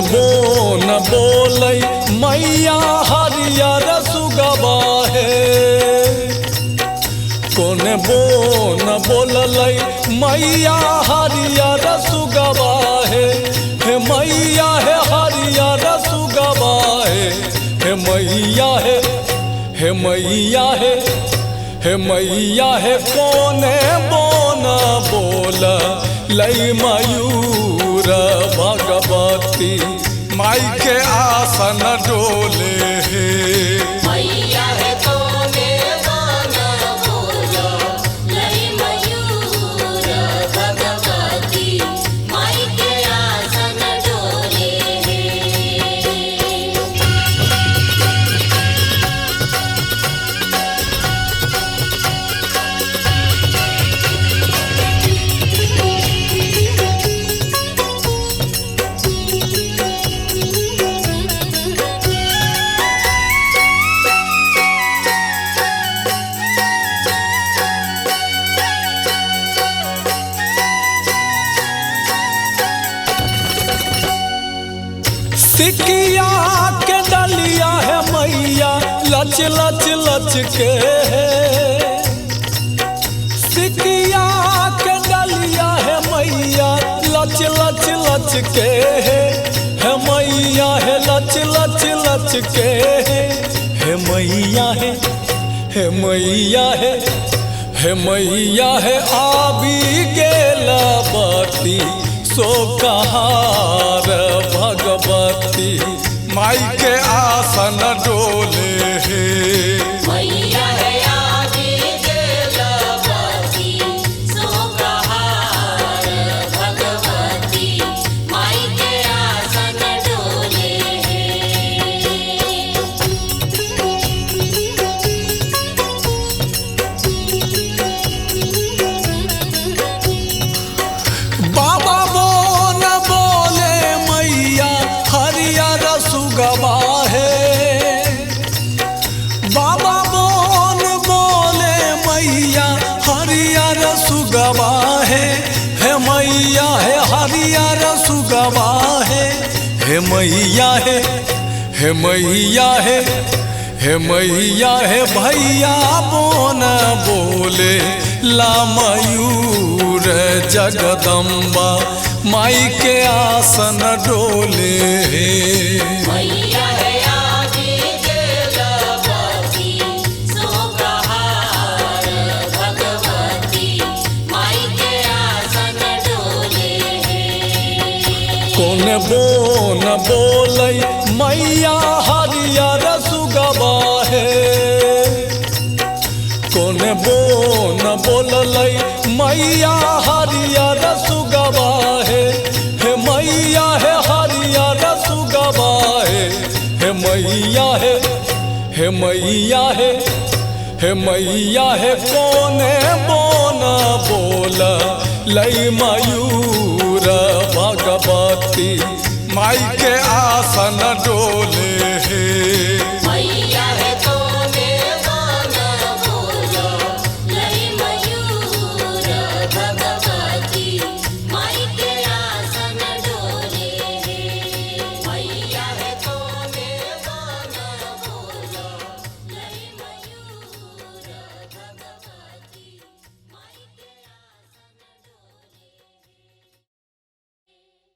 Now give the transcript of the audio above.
बोन बोलै मैया हरियर सुगबा हे। कौन बोन बोललै मैया हरियर सुगबा हे। हे मैया हे हरियर सुगबा हे। हे मैया हे, हे मैया हे, हे मैया हे कोने बोन बोल लई मयूर भगवती माई के आसन डोले हे। मैया है कोने बोन बोल लई मयूर भगवती माई के आसन डोले हे। सिकिया के डलिया है मैया लच लच लच के है। सिकिया के डलिया है मैया लच लच लच के है। हे मैया है लच लच लच के है। हे मैया है, हे मैया है, हे मैया है आबी गेला बाती सो कहार भगवती माई के आसन डोले हे। मैया है आदि जलवती सोकहार भगवती माई के आसन डोले हे। बाबा बोन बोले मैया हरियर सुगबा है। बाबा बोन बोले मैया हरियर सुगबा है। हे मैया है हरियर सुगबा है। हे मैया है, हे मैया है, हे मैया है भैया बोन बोले ला मयूर जगदम्बा माई के आसन डोले हे। मैया है आदि जलवती सोकहार भगवती माई के आसन डोले हे। कौन बोन बोलै मैया हरियर सुगबा हे। कौन बोन बोललै मैया हरियर सुगबा हे। हे मैया हे हरियर सुगबा हे। हे मैया हे, हे मैया हे, हे मैया हे कोने बोन बोल लई मयूर भगवती माई के आसन